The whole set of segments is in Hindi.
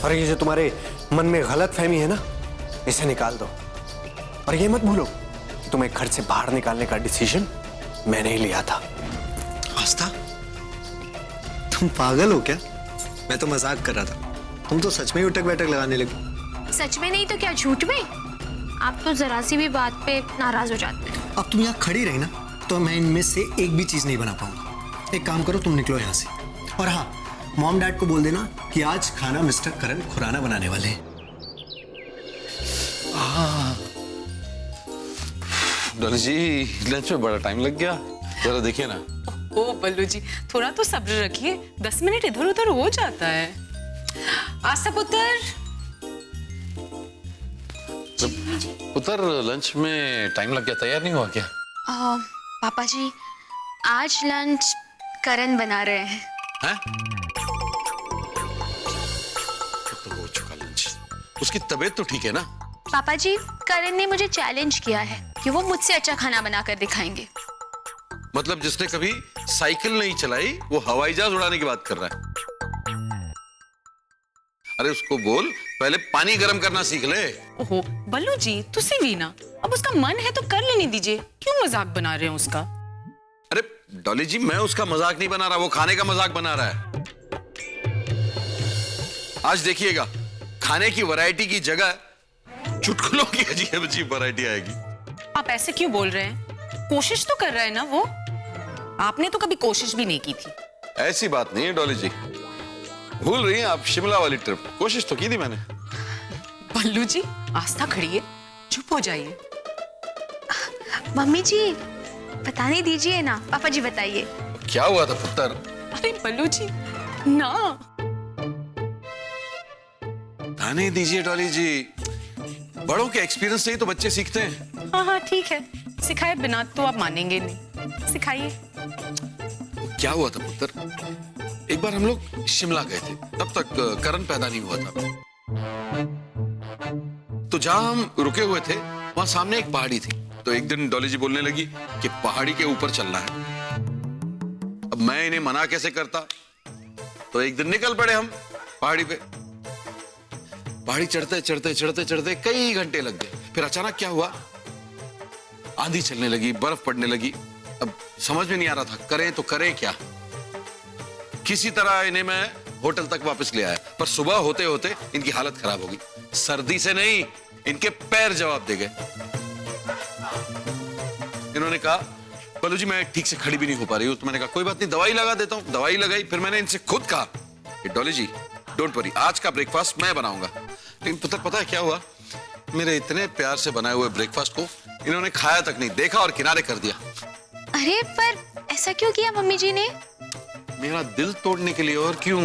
और ये जो तुम्हारे मन में गलत फहमी है ना, इसे निकाल दो। और ये मत भूलो कि तुम्हें घर से बाहर निकालने का डिसीजन मैंने ही लिया था। आस्था, तुम पागल हो क्या? मैं तो मजाक कर रहा था, तुम तो सच में ही उठक बैठक लगाने लगी। सच में नहीं तो क्या झूठ में? आप तो जरा सी भी बात पे नाराज हो जाते हैं। अब तुम यहाँ खड़ी रही ना, तो मैं इनमें से एक भी चीज नहीं बना पाऊंगा। एक काम करो, तुम निकलो यहाँ से। और हाँ, मॉम डैड को बोल देना कि आज खाना मिस्टर करण खुराना बनाने वाले हैं। डॉली जी, लंच में बड़ा टाइम लग गया, जरा देखिए ना। ओ बल्लू जी, थोड़ा तो सब्र रखिए, 10 मिनट इधर उधर हो जाता है। आस्था पुत्र, पुत्र लंच में टाइम लग गया, तैयार नहीं हुआ क्या? पापा जी, आज लंच करण बना रहे हैं। हैं? तो हो चुका लंच। उसकी तबीयत तो ठीक है ना? पापा जी, करण ने मुझे चैलेंज किया है कि वो मुझसे अच्छा खाना बनाकर दिखाएंगे। मतलब जिसने कभी साइकिल नहीं चलाई वो हवाई जहाज उड़ाने की बात कर रहा है। अरे उसको बोल पहले पानी गर्म करना सीख ले। ओहो बल्लू जी, तुसी भी ना, अब उसका मन है तो कर लेने दीजिए, क्यों मजाक बना रहे हैं उसका? अरे डॉली जी, मैं उसका मजाक नहीं बना रहा, वो खाने का मजाक बना रहा है। आज देखिएगा, खाने की वैरायटी की जगह चुटकुलों की अजीब अजीब वैरायटी आएगी। आप ऐसे क्यों बोल रहे हैं? कोशिश तो कर रहा है ना वो। आपने तो कभी कोशिश भी नहीं की थी। ऐसी बात नहीं है डॉली जी, भूल रही हैं आप शिमला वाली ट्रिप। कोशिश तो की थी मैंने। बल्लू जी, आस्था खड़ी है, चुप हो जाइए। मम्मी जी, बताने दीजिए ना। पापा जी बताइए। क्या हुआ था पुत्र? अरे बल्लू जी ना, बताने दीजिए डॉली जी, बड़ों के एक्सपीरियंस से ही तो बच्चे सीखते हैं। हाँ हाँ ठीक है, सिखाए बिना तो आप मानेंगे नहीं, सिखाइए। क्या हुआ था पुत्र? एक बार हम लोग शिमला गए थे, तब तक करण पैदा नहीं हुआ था। तो जहां हम रुके हुए थे वहां सामने एक पहाड़ी थी। तो एक दिन डॉली जी बोलने लगी कि पहाड़ी के ऊपर चलना है। अब मैं इन्हें मना कैसे करता, तो एक दिन निकल पड़े हम पहाड़ी पे। पहाड़ी चढ़ते चढ़ते चढ़ते चढ़ते कई घंटे लग गए। फिर अचानक क्या हुआ, आंधी चलने लगी, बर्फ पड़ने लगी। अब समझ में नहीं आ रहा था करें तो करें क्या। किसी तरह इन्हें मैं होटल तक वापस ले आया, पर सुबह होते होते इनकी हालत खराब हो गई। सर्दी से नहीं, इनके पैर जवाब दे गए। इन्होंने कहा बल्लू जी मैं ठीक से खड़ी भी नहीं हो पा रही हूं। तो मैंने कहा कोई बात नहीं, दवाई लगा देता हूं। दवाई लगाई, फिर मैंने इनसे खुद कहा कि डॉली जी डोंट वरी, आज का ब्रेकफास्ट मैं बनाऊंगा। लेकिन पुत्र पता है क्या हुआ, मेरे इतने प्यार से बनाए हुए ब्रेकफास्ट को इन्होंने खाया तक नहीं, देखा और किनारे कर दिया। अरे पर ऐसा क्यों किया मम्मी जी ने? मेरा दिल तोड़ने के लिए, और क्यों।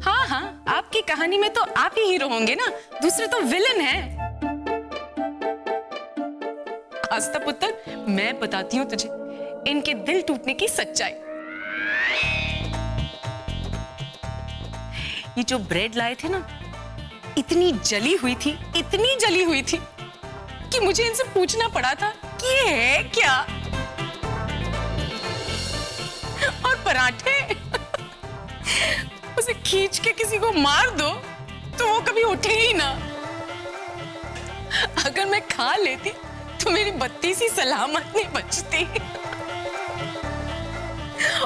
हाँ हाँ, आपकी कहानी में तो आप ही हीरो होंगे ना, दूसरे तो विलन हैं। आस्था पुत्र, मैं बताती हूँ तुझे इनके दिल टूटने की सच्चाई। ये जो ब्रेड लाए थे ना, इतनी जली हुई थी, इतनी जली हुई थी कि मुझे इनसे पूछना पड़ा था कि ये है क्या। और पराठे उसे खींच के किसी को मार दो तो वो कभी उठे ही ना। अगर मैं खा लेती तो मेरी बत्ती सी सलामत नहीं बचती।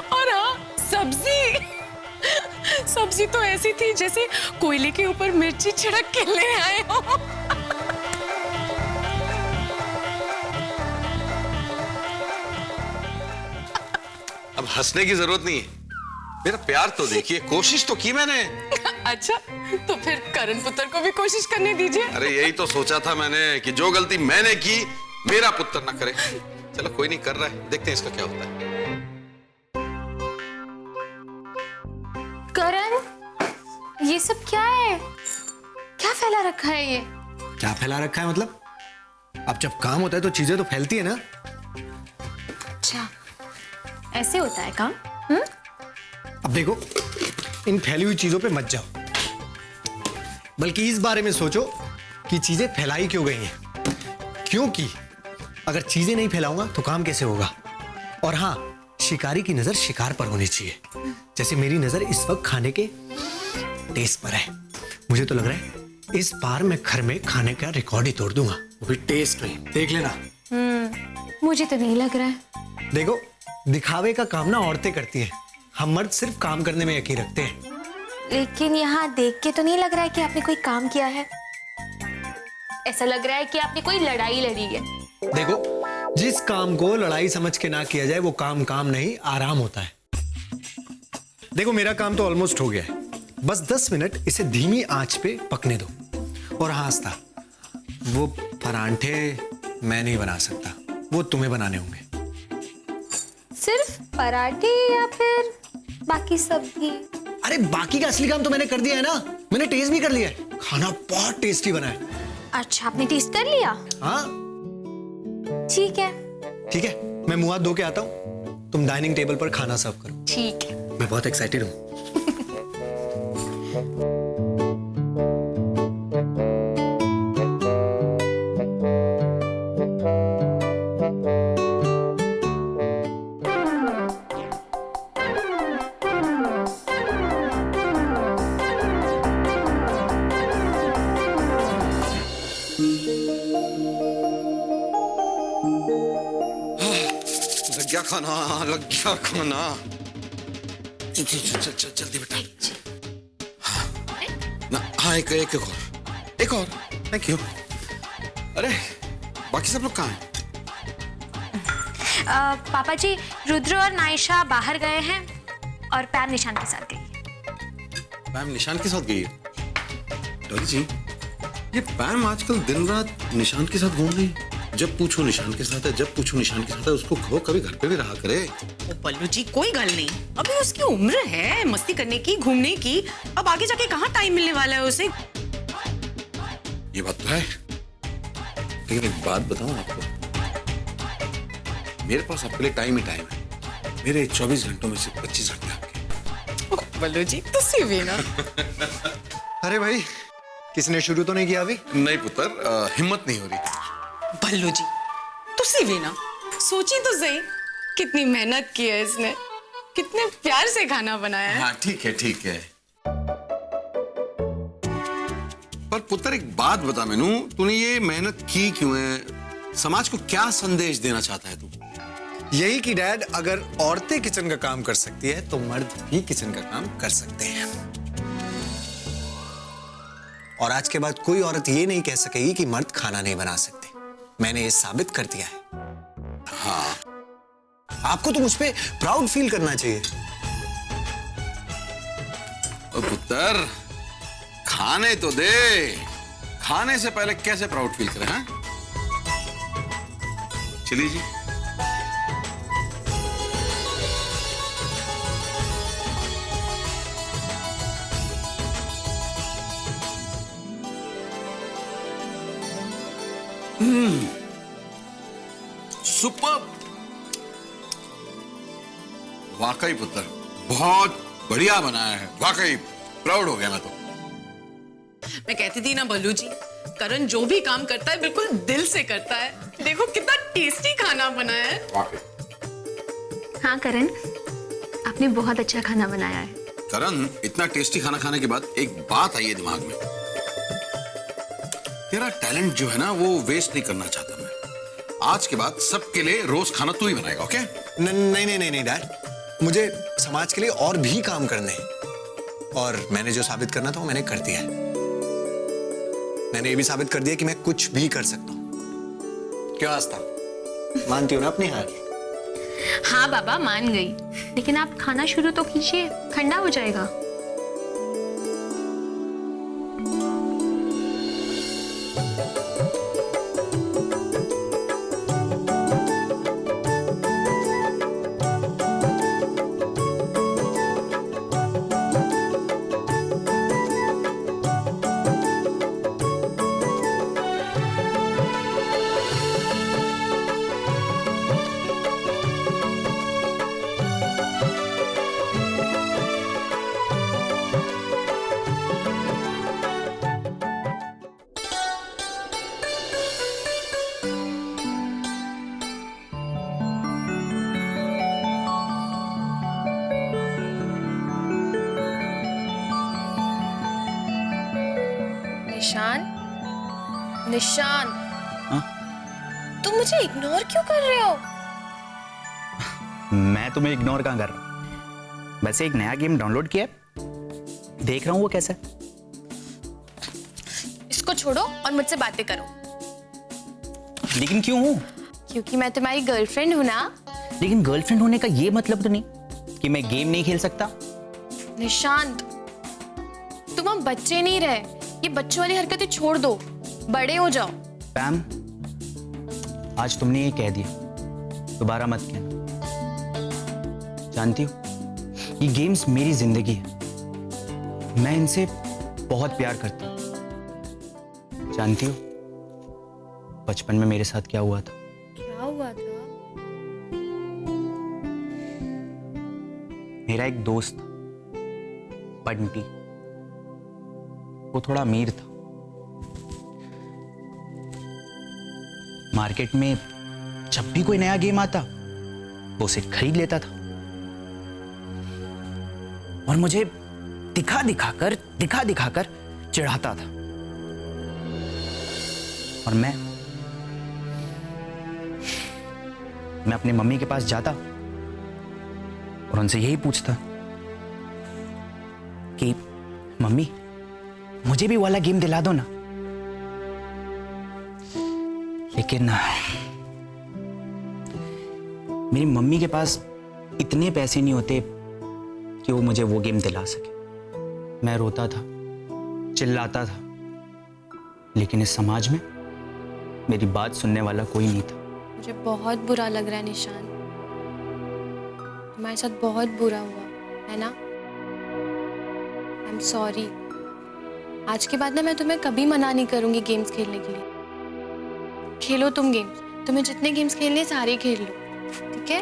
और हाँ, सब्जी तो ऐसी थी जैसे कोयले के ऊपर मिर्ची छिड़क के ले आए हो। अब हंसने की जरूरत नहीं है, मेरा प्यार तो देखिए, कोशिश तो की मैंने। अच्छा, तो फिर करण पुत्र को भी कोशिश करने दीजिए। अरे यही तो सोचा था मैंने कि जो गलती मैंने की मेरा पुत्र ना करे। चलो कोई नहीं, कर रहा है, देखते हैं इसका क्या होता है। करण, ये सब क्या है? क्या फैला रखा है ये? क्या फैला रखा है मतलब? अब जब काम होता है तो चीजें तो फैलती है ना। अच्छा, ऐसे होता है काम? अब देखो, इन फैली हुई चीजों पे मत जाओ, बल्कि इस बारे में सोचो कि चीजें फैलाई क्यों गई हैं। क्योंकि अगर चीजें नहीं फैलाऊंगा तो काम कैसे होगा। और हाँ, शिकारी की नजर शिकार पर होनी चाहिए। जैसे मेरी नजर इस वक्त खाने के टेस्ट पर है। मुझे तो लग रहा है इस बार मैं घर में खाने का रिकॉर्ड ही तोड़ दूंगा, वो भी टेस्ट में। देख लेना। मुझे तो नहीं लग रहा है। देखो, दिखावे का काम ना औरतें करती हैं, हम मर्द सिर्फ काम करने में यकीन रखते हैं। लेकिन यहाँ देख के तो नहीं लग रहा है कि आपने कोई काम किया है। ऐसा लग रहा है कि आपने कोई लड़ाई लड़ी है। देखो, जिस काम को लड़ाई समझ के ना किया जाए वो काम काम नहीं, आराम होता है। देखो, मेरा काम तो ऑलमोस्ट हो गया है, बस 10 मिनट इसे धीमी आंच पे पकने दो। और हाँ आस्था, वो परांठे मैं नहीं बना सकता, वो तुम्हें बनाने होंगे। सिर्फ पराठे या फिर बाकी सब भी? अरे बाकी का असली काम तो मैंने कर दिया है ना, मैंने टेस्ट भी कर लिया है, खाना बहुत टेस्टी बना है। अच्छा, आपने टेस्ट कर लिया? हाँ ठीक है। ठीक है, मैं मुंह हाथ धो के आता हूँ, तुम डाइनिंग टेबल पर खाना सर्व करो। ठीक है। मैं बहुत एक्साइटेड हूँ। लग गया खाना, लग गया खाना। चल चल चल चल, चल जल्दी बेटा। हाँ ना, हाँ एक और थैंक यू। अरे बाकी सब लोग कहाँ हैं? पापा जी, रुद्र और नायशा बाहर गए हैं और पैम निशान के साथ गई। पैम निशान के साथ गई है? डॉली जी, ये पैम आजकल दिन रात निशान के साथ घूम रही है। जब पूछो निशान के साथ है, जब पूछो निशान के साथ है। उसको कहो कभी घर पे भी रहा करे। ओ पल्लू जी, कोई गल नहीं, अभी उसकी उम्र है मस्ती करने की, घूमने की। अब आगे जाके कहाँ टाइम मिलने वाला है उसे। ये बात तो है, लेकिन एक बात बताऊं आपको, मेरे पास आपके लिए टाइम ही टाइम है। मेरे 24 घंटों में से 25 घंटे आपके। ओ पल्लू जी, तुसी भी ना। अरे भाई, किसने शुरू तो नहीं किया अभी? नहीं पुत्र, हिम्मत नहीं हो रही। भल्लू जी, तुसी भी ना। सोची तो सही, कितनी मेहनत की है इसने, कितने प्यार से खाना बनाया है। हाँ ठीक है ठीक है, पर पुत्र एक बात बता मैनू, तूने ये मेहनत की क्यों है? समाज को क्या संदेश देना चाहता है तू? यही कि डैड, अगर औरतें किचन का काम कर सकती है तो मर्द भी किचन का काम कर सकते हैं। और आज के बाद कोई औरत ये नहीं कह सकेगी कि मर्द खाना नहीं बना सकते। मैंने ये साबित कर दिया है। हाँ, आपको तो मुझ पे प्राउड फील करना चाहिए। पुत्र खाने तो दे, खाने से पहले कैसे प्राउड फील करें? हाँ चलिए जी। सुपर, वाकई पुत्र बहुत बढ़िया बनाया है, वाकई प्राउड हो गया मैं तो। मैं कहती थी ना भल्लू जी, करण जो भी काम करता है बिल्कुल दिल से करता है। देखो कितना टेस्टी खाना बनाया है। वाकई हाँ करण, आपने बहुत अच्छा खाना बनाया है। करण, इतना टेस्टी खाना खाने के बाद एक बात आई है दिमाग में। तेरा टैलेंट जो है ना वो वेस्ट नहीं करना चाहता मैं। आज के बाद सबके लिए रोज खाना तू ही बनाएगा, ओके? नहीं नहीं नहीं नहीं डैड, मुझे समाज के लिए और भी काम करने हैं। और मैंने जो साबित करना था वो मैंने कर दिया है। मैंने ये भी साबित कर दिया कि मैं कुछ भी कर सकता हूँ। क्यों आस्था, मानती हो ना अपनी हार? हाँ बाबा, मान गई, लेकिन आप खाना शुरू तो कीजिए, ठंडा हो जाएगा। निशान, निशान, हाँ? तुम मुझे इग्नोर क्यों कर रहे हो? मैं तुम्हें इग्नोर कहाँ कर रहा हूँ? वैसे एक नया गेम डाउनलोड किया है, देख रहा हूँ वो कैसा है। इसको छोड़ो और मुझसे बातें करो। लेकिन क्यों हूँ? क्योंकि मैं तुम्हारी गर्लफ्रेंड हूं ना। लेकिन गर्लफ्रेंड होने का ये मतलब तो नहीं कि मैं गेम नहीं खेल सकता। निशांत, तुम अब बच्चे नहीं रहे। ये बच्चों वाली हरकतें छोड़ दो, बड़े हो जाओ। पैम, आज तुमने ये कह दिया, दोबारा मत कहना। जानती हो, ये गेम्स मेरी जिंदगी है, मैं इनसे बहुत प्यार करता हूँ। जानती हो, बचपन में मेरे साथ क्या हुआ था? क्या हुआ था? मेरा एक दोस्त था, बंटी। वो थोड़ा अमीर था। मार्केट में जब भी कोई नया गेम आता वो उसे खरीद लेता था और मुझे दिखा दिखाकर चिढ़ाता था। और मैं अपनी मम्मी के पास जाता और उनसे यही पूछता कि मम्मी, मुझे भी वाला गेम दिला दो ना। लेकिन मेरी मम्मी के पास इतने पैसे नहीं होते कि वो मुझे वो गेम दिला सके। मैं रोता था, चिल्लाता था, लेकिन इस समाज में मेरी बात सुनने वाला कोई नहीं था। मुझे बहुत बुरा लग रहा है निशान, तुम्हारे साथ बहुत बुरा हुआ है ना। I am sorry. आज के बाद ना मैं तुम्हें कभी मना नहीं करूंगी गेम्स खेलने के लिए। खेलो तुम गेम्स, तुम्हें जितने गेम्स खेलने सारे खेल लो, ठीक है?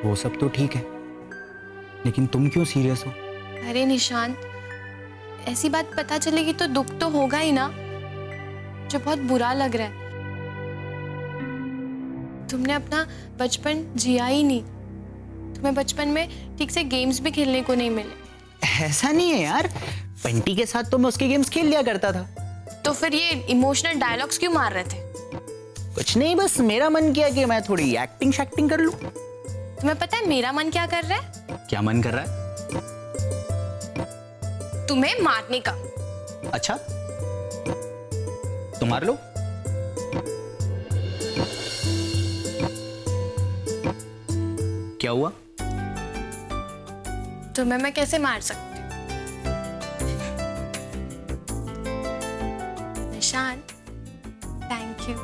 वो सब तो ठीक है, लेकिन तुम क्यों सीरियस हो? अरे निशान, ऐसी बात पता चलेगी तो दुख तो होगा ही ना। मुझे बहुत बुरा लग रहा है। तुमने अपना बचपन जिया ही नहीं। तुम्हें बचपन में ठीक से गेम्स भी खेलने को नहीं मिले। ऐसा नहीं है यार, बंटी के साथ तो मैं उसके गेम्स खेल लिया करता था। तो फिर ये इमोशनल डायलॉग्स क्यों मार रहे थे? कुछ नहीं, बस मेरा मन किया कि मैं थोड़ी एक्टिंग शैक्टिंग कर लूं। तुम्हें पता है मेरा मन क्या कर रहा है? क्या मन कर रहा है? तुम्हें मारने का। अच्छा, तो मार लो। क्या हुआ? तुम्हें मैं कैसे मार सकती हूँ? निशान, थैंक यू।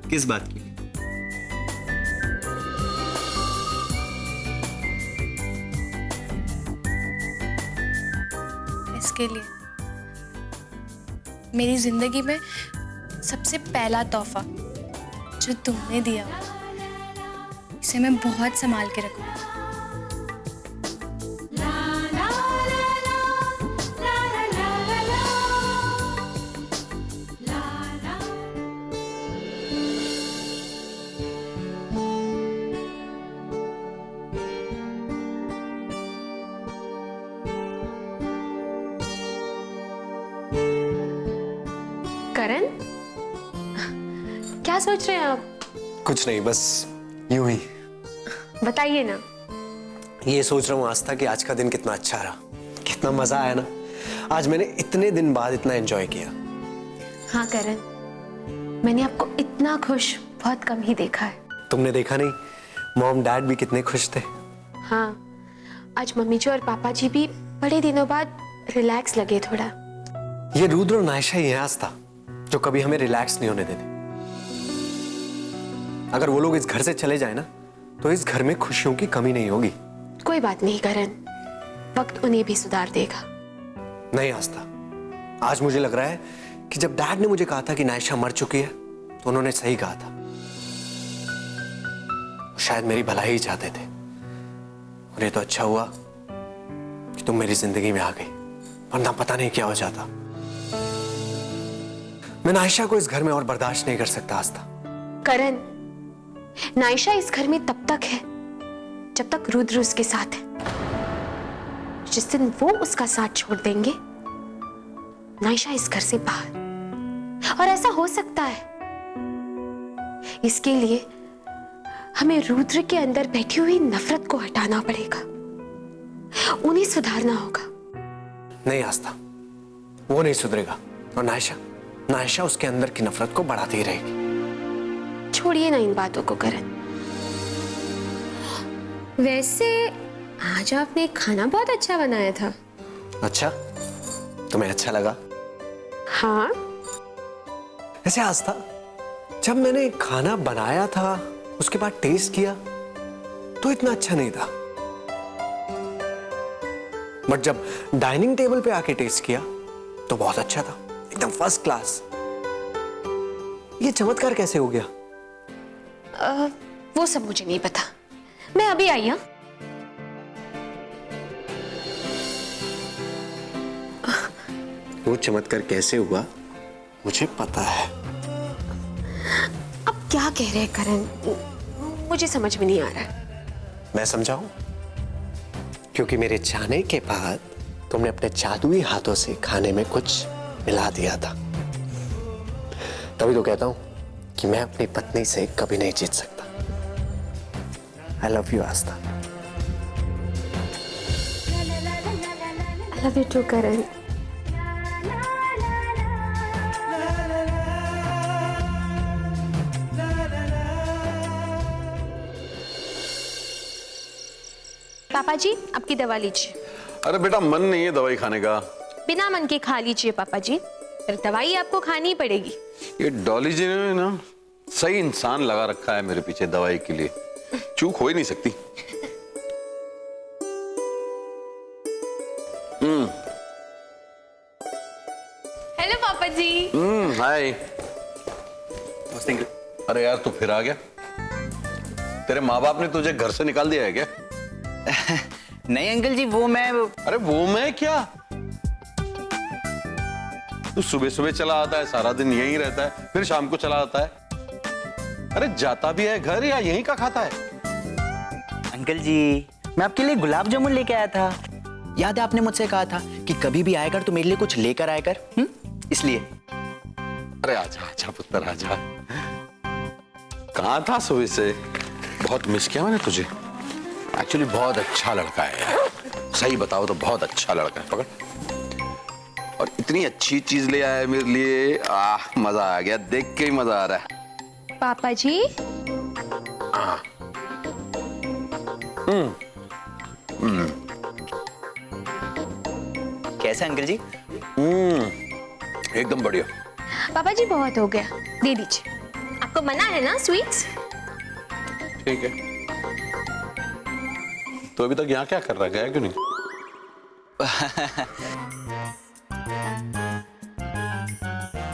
किस बात की? इसके लिए मेरी जिंदगी में सबसे पहला तोहफा जो तुमने दिया, इसे मैं बहुत संभाल के रखूंगी। करण, क्या सोच रहे हैं आप? कुछ नहीं, बस यूं ही। बताइए ना। ये सोच रहा हूँ आस्था कि आज का दिन कितना अच्छा रहा, कितना मजा आया ना। आज मैंने इतने दिन बाद इतना एंजॉय किया। हाँ करण, मैंने आपको इतना खुश बहुत कम ही देखा है। तुमने देखा नहीं, मॉम डैड भी कितने खुश थे। हाँ, आज मम्मी जी और पापा जी भी बड़े दिनों बाद रिलैक्स लगे थोड़ा। ये रुद्र और नायशा ही है आस्था, जो कभी हमें रिलैक्स नहीं होने देते। अगर वो लोग इस घर से चले जाए ना, तो इस घर में खुशियों की कमी नहीं होगी। कोई बात नहीं करण, वक्त उन्हें भी सुधार देगा। नहीं आस्था, आज मुझे लग रहा है कि जब डैड ने मुझे कहा था कि नायशा मर चुकी है, तो उन्होंने सही कहा था। शायद मेरी भलाई ही चाहते थे। और ये तो अच्छा हुआ कि तुम मेरी जिंदगी में आ गई, वरना पता नहीं क्या हो जाता। मैं नायशा को इस घर में और बर्दाश्त नहीं कर सकता आस्था। करण, नायशा इस घर में तब तक है जब तक रुद्र उसके साथ है। जिस दिन वो उसका साथ छोड़ देंगे, नायशा इस घर से बाहर, और ऐसा हो सकता है। इसके लिए हमें रुद्र के अंदर बैठी हुई नफरत को हटाना पड़ेगा, उन्हें सुधारना होगा। नहीं आस्था, वो नहीं सुधरेगा। और नायशा उसके अंदर की नफरत को बढ़ाती ही रहेगी। छोड़िए ना इन बातों को करण। वैसे आज आपने खाना बहुत अच्छा बनाया था। अच्छा, तुम्हें अच्छा लगा? हाँ। ऐसे आस्था, जब मैंने खाना बनाया था उसके बाद टेस्ट किया तो इतना अच्छा नहीं था, बट जब डाइनिंग टेबल पे आके टेस्ट किया तो बहुत अच्छा था, एकदम फर्स्ट क्लास। ये चमत्कार कैसे हो गया? वो सब मुझे नहीं पता, मैं अभी आई। हाँ, वो चमत्कार कैसे हुआ मुझे पता है। अब क्या कह रहे हैं करण, मुझे समझ में नहीं आ रहा। मैं समझाऊं? क्योंकि मेरे जाने के बाद तुमने अपने जादुई हाथों से खाने में कुछ मिला दिया था। तभी तो कहता हूं कि मैं अपनी पत्नी से कभी नहीं जीत सकता। I love you, Aastha. I love you too, करण। पापा जी, आपकी दवा लीजिए। अरे बेटा, मन नहीं है दवाई खाने का। बिना मन के खा लीजिए पापा जी, पर दवाई आपको खानी ही पड़ेगी। ये डॉली जी ने ना सही इंसान लगा रखा है मेरे पीछे दवाई के लिए, चूक हो ही नहीं सकती। हेलो पापा जी। हाय। अरे यार, तू फिर आ गया? तेरे माँ बाप ने तुझे घर से निकाल दिया है क्या? नहीं अंकल जी, वो मैं अरे वो मैं क्या? तू सुबह सुबह चला आता है, सारा दिन यहीं रहता है, फिर शाम को चला आता है। अरे जाता भी है घर या यहीं का खाता है? अंकल जी, मैं आपके लिए गुलाब जामुन लेके आया था। याद है आपने मुझसे कहा था कि कभी भी आया कर तो मेरे लिए कुछ लेकर आया कर, इसलिए। अरे आजा आजा पुत्र आजा। कहाँ था सुबह से? बहुत मिस किया मैंने तुझे। एक्चुअली बहुत अच्छा लड़का है यार, सही बताओ तो बहुत अच्छा लड़का है। पकड़। और इतनी अच्छी चीज ले आया है मेरे लिए, मजा आ गया, देख के ही मजा आ रहा है। पापा जी। कैसे अंकल जी? एकदम बढ़िया। पापा जी बहुत हो गया, दे दीजिए। आपको मना है ना स्वीट्स? ठीक है। तो अभी तक यहाँ क्या कर रहा है, गया क्यों नहीं?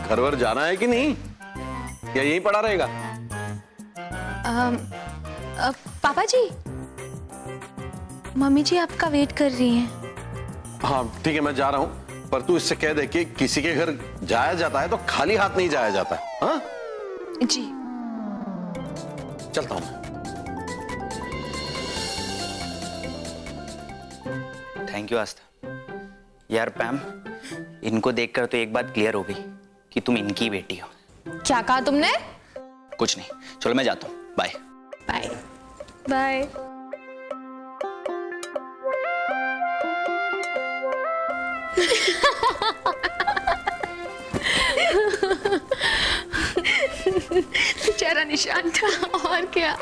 घर वर जाना है कि नहीं, या यहीं पड़ा रहेगा? पापा जी, मम्मी जी आपका वेट कर रही हैं। हाँ ठीक है, मैं जा रहा हूँ, पर तू इससे कह दे कि किसी के घर जाया जाता है तो खाली हाथ नहीं जाया जाता है। हाँ जी। चलता हूँ। थैंक यू आस्था। यार पैम, इनको देखकर तो एक बात क्लियर हो गई कि तुम इनकी बेटी हो। क्या कहा तुमने? कुछ नहीं, चलो मैं जाता हूँ, बाय। Bye bye. बेचारा निशान था, और क्या।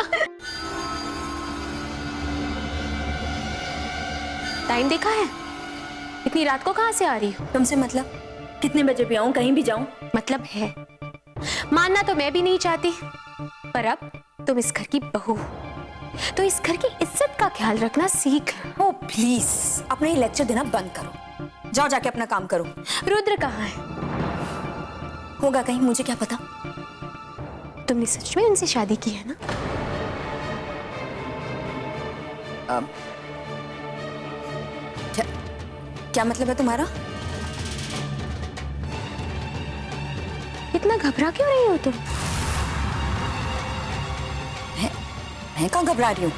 टाइम देखा है? इतनी रात को कहाँ से आ रही हो? तुमसे मतलब? कितने बजे भी आऊं, कहीं भी जाऊं? मतलब है, मानना तो मैं भी नहीं चाहती, पर अब तुम इस घर की बहू हो, तो इस घर की इज्जत का ख्याल रखना सीख। ओ प्लीज, अपना ये लेक्चर देना बंद करो, जाओ जाके अपना काम करो। रुद्र कहाँ है? होगा कहीं, मुझे क्या पता। तुमने सच में उनसे शादी की है ना? क्या मतलब है तुम्हारा? इतना घबरा क्यों रही हो तुम? मैं कहाँ घबरा रही हूँ?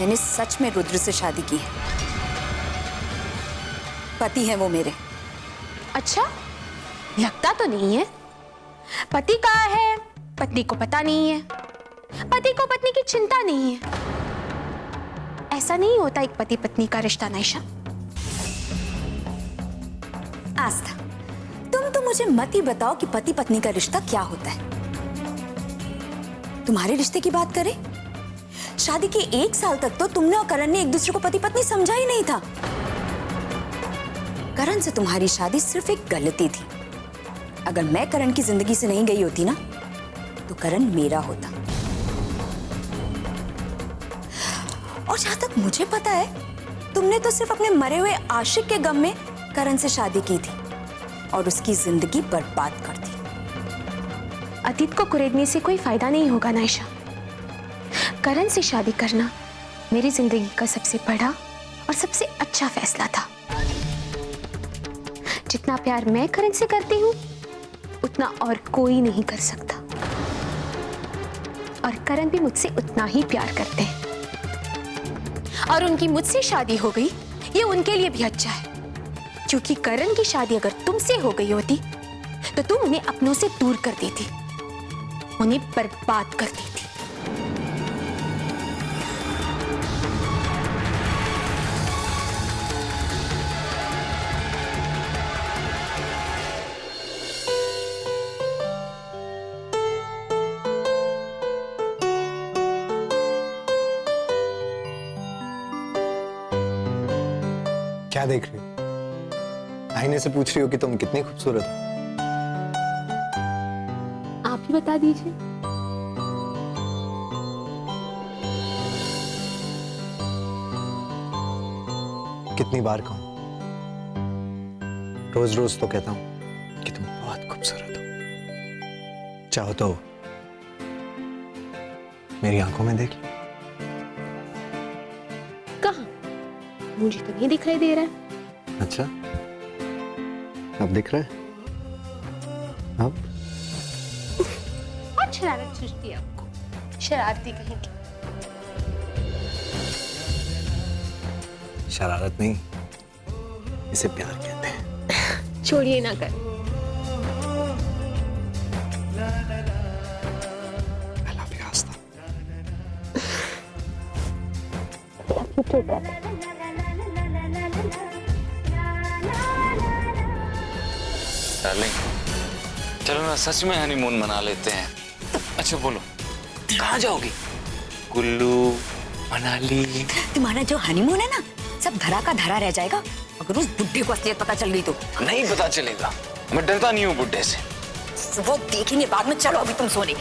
मैंने सच में रुद्र से शादी की है। पति है वो मेरे। अच्छा, लगता तो नहीं है। पति कहाँ है, पत्नी को पता नहीं है। पति को पत्नी की चिंता नहीं है। ऐसा नहीं होता एक पति पत्नी का रिश्ता नायशा। आस्था, तुम तो मुझे मत ही बताओ कि पति पत्नी का रिश्ता क्या होता है। तुम्हारे रिश्ते की बात करें, शादी के 1 साल तक तो तुमने और करण ने एक दूसरे को पति पत्नी समझा ही नहीं था। करण से तुम्हारी शादी सिर्फ एक गलती थी। अगर मैं करण की जिंदगी से नहीं गई होती ना, तो करण मेरा होता। और जहां तक मुझे पता है, तुमने तो सिर्फ अपने मरे हुए आशिक के गम में करण से शादी की थी और उसकी जिंदगी बर्बाद कर दी। अतीत को कुरेदने से कोई फायदा नहीं होगा नायशा। करण से शादी करना मेरी जिंदगी का सबसे बड़ा और सबसे अच्छा फैसला था। जितना प्यार मैं करण से करती हूँ, उतना और कोई नहीं कर सकता। और करण भी मुझसे उतना ही प्यार करते हैं। और उनकी मुझसे शादी हो गई, ये उनके लिए भी अच्छा है। क्योंकि करण की शादी अगर तुमसे हो गई होती, तो तुम उन्हें अपनों से दूर कर देती, उन्हें बर्बाद कर देती। क्या देख रही हो? आईने से पूछ रही हो कि तुम कितनी खूबसूरत हो? आप ही बता दीजिए। कितनी बार कहूं? रोज रोज तो कहता हूं कि तुम बहुत खूबसूरत हो। चाहो तो मेरी आंखों में देख लो। कहाँ? मुझे तो नहीं दिखाई दे रहा है। अच्छा, अब दिख रहा है? अब और शरारत सूझती है आपको, शरारती कहीं की। शरारत नहीं, इसे प्यार कहते हैं। छोड़िए ना कर। I love you, Aastha. Darling, चलो ना सच में हनीमून मना लेते हैं। अच्छा बोलो, कहाँ जाओगी? कुल्लू, मनाली? तुम्हारा जो हनीमून है ना, सब धरा का धरा रह जाएगा अगर उस बुड्ढे को असलियत पता चल गई तो। नहीं पता चलेगा, मैं डरता नहीं हूँ बुड्ढे से। वो देखेंगे बाद में। चलो अभी तुम सोने।